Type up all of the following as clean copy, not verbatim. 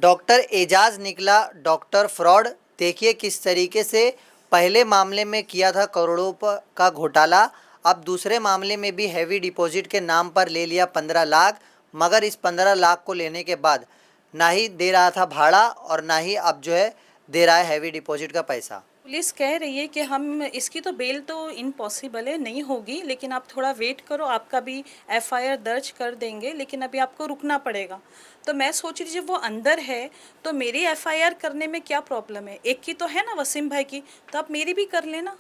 Doctor Ejaz निकला doctor fraud. देखिए किस तरीके से पहले मामले में किया था करोड़ों का घोटाला, अब दूसरे मामले में भी हैवी डिपॉजिट के नाम पर ले लिया 15 लाख। मगर इस 15 लाख को लेने के बाद ना ही दे रहा था भाड़ा और ना ही अब जो है दे रहा है हैवी डिपॉजिट का पैसा। पुलिस कह रही है कि हम इसकी तो बेल तो इम्पॉसिबल है, नहीं होगी, लेकिन आप थोड़ा वेट करो, आपका भी एफआईआर दर्ज कर देंगे, लेकिन अभी आपको रुकना पड़ेगा। तो मैं सोच रही जब वो अंदर है तो मेरी एफआईआर करने में क्या प्रॉब्लम है? एक की तो है ना वसीम भाई की, तो आप मेरी भी कर लेना।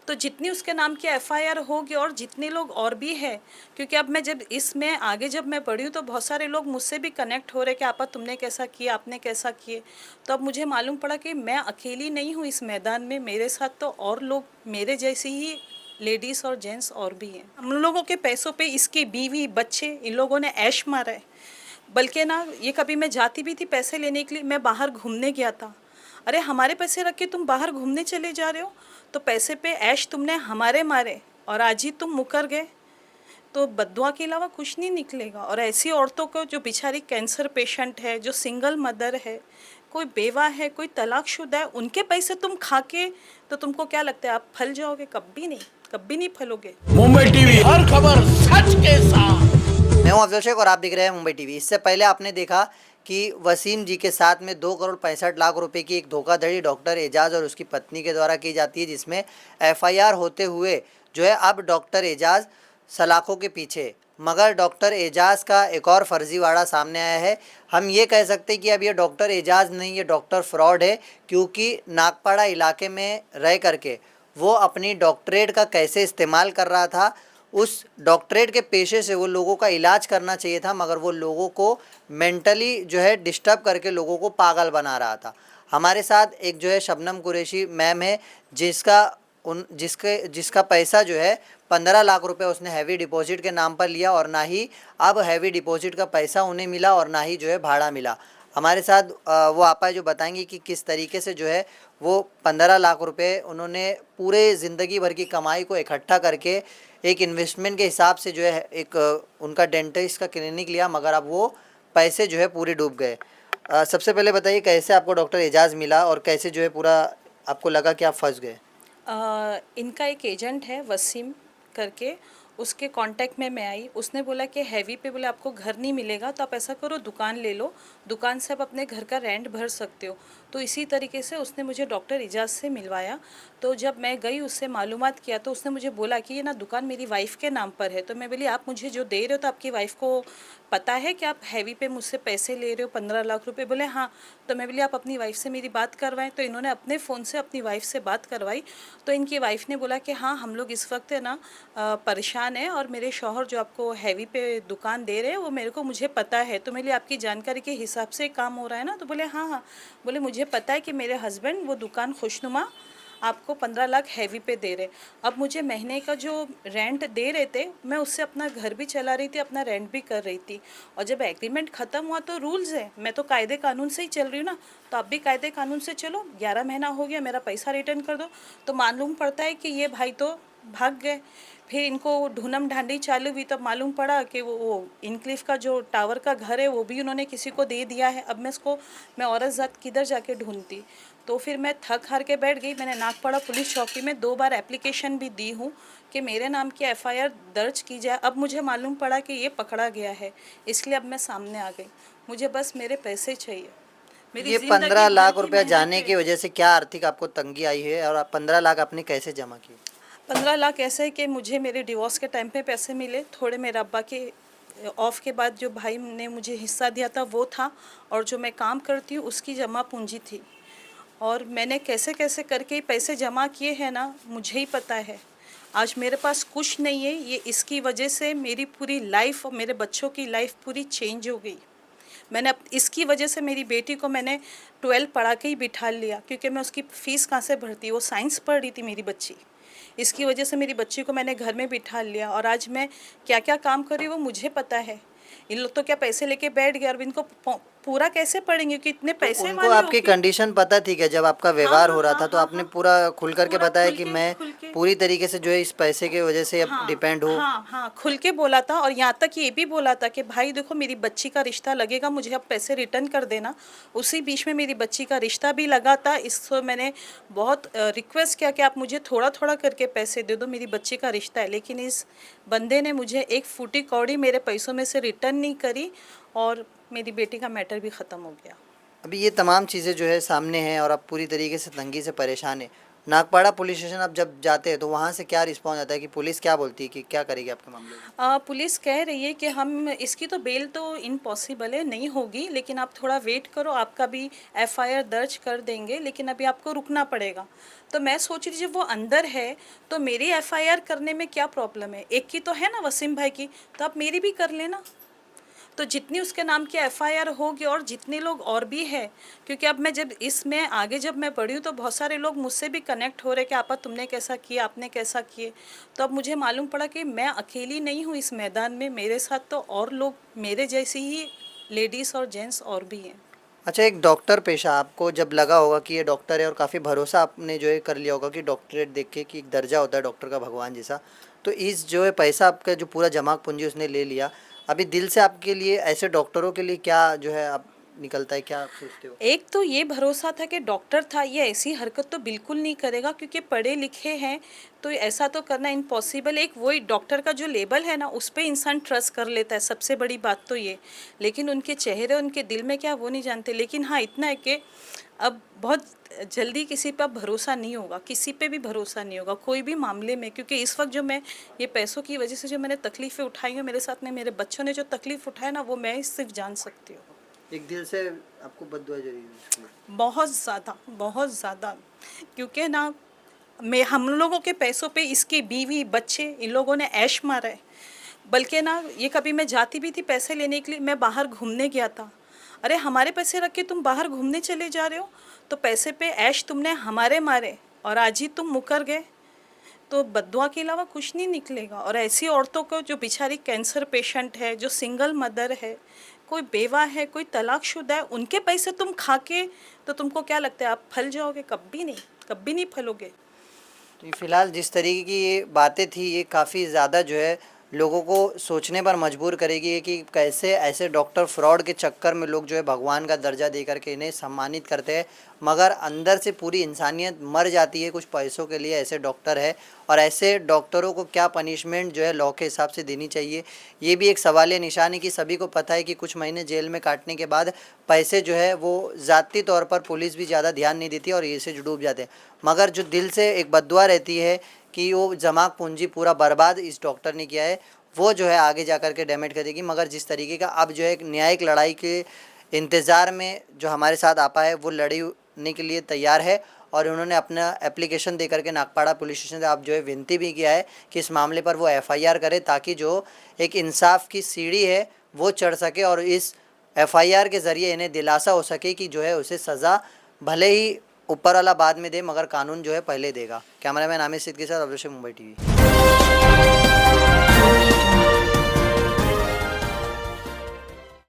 तो जितनी उसके नाम की एफआईआर होगी और जितने लोग और भी है, क्योंकि अब मैं जब इसमें आगे जब मैं बढ़ी हूँ तो बहुत सारे लोग मुझसे भी कनेक्ट हो रहे कि आपा तुमने कैसा किया, आपने कैसा किए। तो अब मुझे मालूम पड़ा कि मैं अकेली नहीं हूँ इस मैदान में, मेरे साथ तो और लोग मेरे जैसी ही लेडीज़ और जेंट्स और भी हैं। हम लोगों के पैसों पे इसकी बीवी बच्चे इन लोगों ने ऐश मारा है। बल्कि ना ये कभी मैं जाती भी थी पैसे लेने के लिए, मैं बाहर घूमने गया था, अरे हमारे पैसे रख के तुम बाहर घूमने चले जा रहे हो, तो पैसे पे ऐश तुमने हमारे मारे और आज ही तुम मुकर गए, तो बद्दुआ के अलावा कुछ नहीं निकलेगा। और ऐसी औरतों को जो बेचारी कैंसर पेशेंट है, जो सिंगल मदर है, कोई बेवा है, कोई तलाकशुदा है, उनके पैसे तुम खा के तो तुमको क्या लगता है आप फल जाओगे? कभी नहीं फलोगे। मुंबई टीवी हर खबर सच के साथ। मैं हूं अफजल शेख और आप देख रहे हैं मुंबई टीवी। इससे पहले आपने देखा कि वसीम जी के साथ में 2 करोड़ 65 लाख रुपए की एक धोखाधड़ी डॉक्टर एजाज और उसकी पत्नी के द्वारा की जाती है, जिसमें एफआईआर होते हुए जो है अब डॉक्टर एजाज सलाखों के पीछे। मगर डॉक्टर एजाज का एक और फर्जीवाड़ा सामने आया है। हम ये कह सकते हैं कि अब ये डॉक्टर एजाज नहीं, ये डॉक्टर फ्रॉड है, क्योंकि नागपाड़ा इलाके में रह करके वो अपनी डॉक्टरेट का कैसे इस्तेमाल कर रहा था। उस डॉक्टरेट के पेशे से वो लोगों का इलाज करना चाहिए था, मगर वो लोगों को मेंटली जो है डिस्टर्ब करके लोगों को पागल बना रहा था। हमारे साथ एक जो है शबनम कुरैशी मैम है, जिसका पैसा जो है 15 लाख रुपए उसने हैवी डिपॉजिट के नाम पर लिया और ना ही अब हैवी डिपॉजिट का पैसा उन्हें मिला और ना ही जो है भाड़ा मिला। हमारे साथ वो आपा जो बताएंगी कि किस तरीके से जो है वो 15 लाख रुपए उन्होंने पूरे ज़िंदगी भर की कमाई को इकट्ठा करके एक इन्वेस्टमेंट के हिसाब से जो है एक उनका डेंटिस्ट का क्लिनिक लिया, मगर अब वो पैसे जो है पूरे डूब गए। सबसे पहले बताइए कैसे आपको डॉक्टर एजाज मिला और कैसे जो है पूरा आपको लगा कि आप फंस गए? इनका एक एजेंट है वसीम करके, उसके कांटेक्ट में मैं आई। उसने बोला कि हैवी पे बोले आपको घर नहीं मिलेगा, तो आप ऐसा करो दुकान ले लो, दुकान से आप अपने घर का रेंट भर सकते हो। तो इसी तरीके से उसने मुझे डॉक्टर एजाज से मिलवाया। तो जब मैं गई उससे मालूमात किया तो उसने मुझे बोला कि ये ना दुकान मेरी वाइफ़ के नाम पर है। तो मैं बोली आप मुझे जो दे रहे हो तो आपकी वाइफ़ को पता है कि आप हैवी पे मुझसे पैसे ले रहे हो 15 लाख रुपए? बोले हाँ। तो मैं बोली आप अपनी वाइफ़ से मेरी बात करवाएं। तो इन्होंने अपने फ़ोन से अपनी वाइफ़ से बात करवाई। तो इनकी वाइफ़ ने बोला कि हाँ हम लोग इस वक्त है ना परेशान हैं और मेरे शौहर जो आपको हैवी पे दुकान दे रहे हैं वो मेरे को मुझे पता है। तो मेरी आपकी जानकारी के हिसाब से काम हो रहा है ना? तो बोले हाँ हाँ। बोले मुझे पता है कि मेरे हस्बैंड वो दुकान खुशनुमा आपको 15 लाख हैवी पे दे रहे। अब मुझे महीने का जो रेंट दे रहे थे मैं उससे अपना घर भी चला रही थी, अपना रेंट भी कर रही थी। और जब एग्रीमेंट ख़त्म हुआ तो रूल्स है, मैं तो कायदे कानून से ही चल रही हूँ ना, तो आप भी कायदे कानून से चलो। 11 महीना हो गया, मेरा पैसा रिटर्न कर दो। तो मालूम पड़ता है कि ये भाई तो भाग गए। फिर इनको ढूंढम ढांडी चालू हुई तब मालूम पड़ा कि वो इनक्लिफ का जो टावर का घर है वो भी उन्होंने किसी को दे दिया है। अब मैं औरत ज़ात किधर जाके ढूंढती? तो फिर मैं थक हार के बैठ गई। मैंने नागपाड़ा पुलिस चौकी में 2 बार एप्लीकेशन भी दी हूँ कि मेरे नाम की एफआईआर दर्ज की जाए। अब मुझे मालूम पड़ा कि ये पकड़ा गया है, इसलिए अब मैं सामने आ गई। मुझे बस मेरे पैसे चाहिए। ये 15 लाख रुपया जाने की वजह से क्या आर्थिक आपको तंगी आई है और 15 लाख आपने कैसे जमा किए? 15 लाख ऐसे है कि मुझे मेरे डिवोर्स के टाइम पे पैसे मिले, थोड़े मेरे अब्बा के ऑफ के बाद जो भाई ने मुझे हिस्सा दिया था वो था, और जो मैं काम करती हूँ उसकी जमा पूंजी थी। और मैंने कैसे कैसे करके पैसे जमा किए हैं ना मुझे ही पता है। आज मेरे पास कुछ नहीं है, ये इसकी वजह से मेरी पूरी लाइफ और मेरे बच्चों की लाइफ पूरी चेंज हो गई। मैंने इसकी वजह से मेरी बेटी को मैंने 12 पढ़ा के ही बिठा लिया, क्योंकि मैं उसकी फ़ीस कहाँ से भरती, वो साइंस पढ़ रही थी मेरी बच्ची। इसकी वजह से मेरी बच्ची को मैंने घर में बिठा लिया और आज मैं क्या क्या काम कर रही हूँ वो मुझे पता है। इन लोग तो क्या पैसे लेके बैठ गए, और इनको पूरा कैसे पढ़ेंगे कि इतने पैसे उनको आपकी कंडीशन पता थी क्या? जब आपका व्यवहार हो रहा था तो आपने पूरा खुल करके बताया कि मैं पूरी तरीके से जो है इस पैसे के वजह से अब डिपेंड हो। हाँ हाँ, खुल के बोला था और यहाँ तक ये भी बोला था कि भाई देखो मेरी बच्ची का रिश्ता लगेगा, मुझे अब पैसे रिटर्न कर देना। उसी बीच में मेरी बच्ची का रिश्ता भी लगा था, इसको मैंने बहुत रिक्वेस्ट किया कि आप मुझे थोड़ा थोड़ा करके पैसे दे दो, मेरी बच्ची का रिश्ता है। लेकिन इस बंदे ने मुझे एक फूटी कौड़ी मेरे पैसों में से रिटर्न नहीं करी और मेरी बेटी का मैटर भी ख़त्म हो गया। अभी ये तमाम चीज़ें जो है सामने हैं और आप पूरी तरीके से तंगी से परेशान है। नागपाड़ा पुलिस स्टेशन आप जब जाते हैं तो वहाँ से क्या रिस्पॉन्स आता है कि पुलिस क्या बोलती है कि क्या करेगी आपके मामले में? पुलिस कह रही है कि हम इसकी तो बेल तो इम्पॉसिबल है, नहीं होगी, लेकिन आप थोड़ा वेट करो, आपका भी एफआईआर दर्ज कर देंगे, लेकिन अभी आपको रुकना पड़ेगा। तो मैं सोच रही जब वो अंदर है तो मेरी एफआईआर करने में क्या प्रॉब्लम है? एक की तो है ना वसीम भाई की, तो आप मेरी भी कर लेना। तो जितनी उसके नाम की एफआईआर होगी और जितने लोग और भी है, क्योंकि अब मैं जब इसमें आगे जब मैं बढ़ी हूँ तो बहुत सारे लोग मुझसे भी कनेक्ट हो रहे कि आपा तुमने कैसा किया, आपने कैसा किए। तो अब मुझे मालूम पड़ा कि मैं अकेली नहीं हूँ इस मैदान में, मेरे साथ तो और लोग मेरे जैसी ही लेडीज़ और जेंट्स और भी हैं। अच्छा, एक डॉक्टर पेशा आपको जब लगा होगा कि ये डॉक्टर है और काफ़ी भरोसा आपने जो है कर लिया होगा कि डॉक्टरेट देख के कि एक दर्जा होता है डॉक्टर का भगवान जैसा, तो इस जो है पैसा आपका जो पूरा जमा पूंजी उसने ले लिया, अभी दिल से आपके लिए ऐसे डॉक्टरों के लिए क्या जो है आप निकलता है, क्या आप सोचते हो? एक तो ये भरोसा था कि डॉक्टर था, ये ऐसी हरकत तो बिल्कुल नहीं करेगा क्योंकि पढ़े लिखे हैं, तो ऐसा तो करना इम्पॉसिबल। एक वही डॉक्टर का जो लेबल है ना, उस पर इंसान ट्रस्ट कर लेता है, सबसे बड़ी बात तो ये। लेकिन उनके चेहरे, उनके दिल में क्या वो नहीं जानते। लेकिन हाँ इतना है कि अब बहुत जल्दी किसी पे अब भरोसा नहीं होगा, किसी पे भी भरोसा नहीं होगा कोई भी मामले में, क्योंकि इस वक्त जो मैं ये पैसों की वजह से जो मैंने तकलीफ़ें उठाई हैं, मेरे साथ में मेरे बच्चों ने जो तकलीफ़ उठाया ना, वो मैं सिर्फ जान सकती हूँ। एक दिल से आपको बद्दुआ जरूरी है उसके लिए। बहुत ज़्यादा, क्योंकि ना मैं हम लोगों के पैसों पे इसकी बीवी बच्चे इन लोगों ने ऐश मारा है। बल्कि ना ये कभी मैं जाती भी थी पैसे लेने के लिए, मैं बाहर घूमने गया था, अरे हमारे पैसे रख के तुम बाहर घूमने चले जा रहे हो, तो पैसे पे ऐश तुमने हमारे मारे और आज ही तुम मुकर गए, तो बद्दुआ के अलावा कुछ नहीं निकलेगा। और ऐसी औरतों को जो बेचारी कैंसर पेशेंट है, जो सिंगल मदर है, कोई बेवा है, कोई तलाकशुदा है, उनके पैसे तुम खा के तो तुमको क्या लगता है आप फल जाओगे? कभी नहीं, कभी नहीं फलोगे। तो फिलहाल जिस तरीके की ये बातें थी ये काफ़ी ज़्यादा जो है लोगों को सोचने पर मजबूर करेगी कि कैसे ऐसे डॉक्टर फ्रॉड के चक्कर में लोग जो है भगवान का दर्जा दे करके इन्हें सम्मानित करते हैं, मगर अंदर से पूरी इंसानियत मर जाती है कुछ पैसों के लिए। ऐसे डॉक्टर है और ऐसे डॉक्टरों को क्या पनिशमेंट जो है लॉ के हिसाब से देनी चाहिए, ये भी एक सवालिया निशान है कि सभी को पता है कि कुछ महीने जेल में काटने के बाद पैसे जो है वो ज़ाती तौर पर पुलिस भी ज़्यादा ध्यान नहीं देती और इसे डूब जाते हैं, मगर जो दिल से एक बद्दुआ रहती है कि वो जमा पूंजी पूरा बर्बाद इस डॉक्टर ने किया है, वो जो है आगे जा कर के डैमेज कर देगी। मगर जिस तरीके का अब जो है एक न्यायिक लड़ाई के इंतज़ार में जो हमारे साथ आपा है वो लड़ने के लिए तैयार है और उन्होंने अपना एप्लीकेशन दे करके नागपाड़ा पुलिस स्टेशन से आप जो है विनती भी किया है कि इस मामले पर वो एफआईआर करे, ताकि जो एक इंसाफ की सीढ़ी है वो चढ़ सके और इस एफआईआर के ज़रिए इन्हें दिलासा हो सके कि जो है उसे सज़ा भले ही ऊपर वाला बाद में दे, मगर कानून जो है पहले देगा। कैमरामैन आमिर सिद्दीकी के साथ अभिषेक, मुंबई टीवी।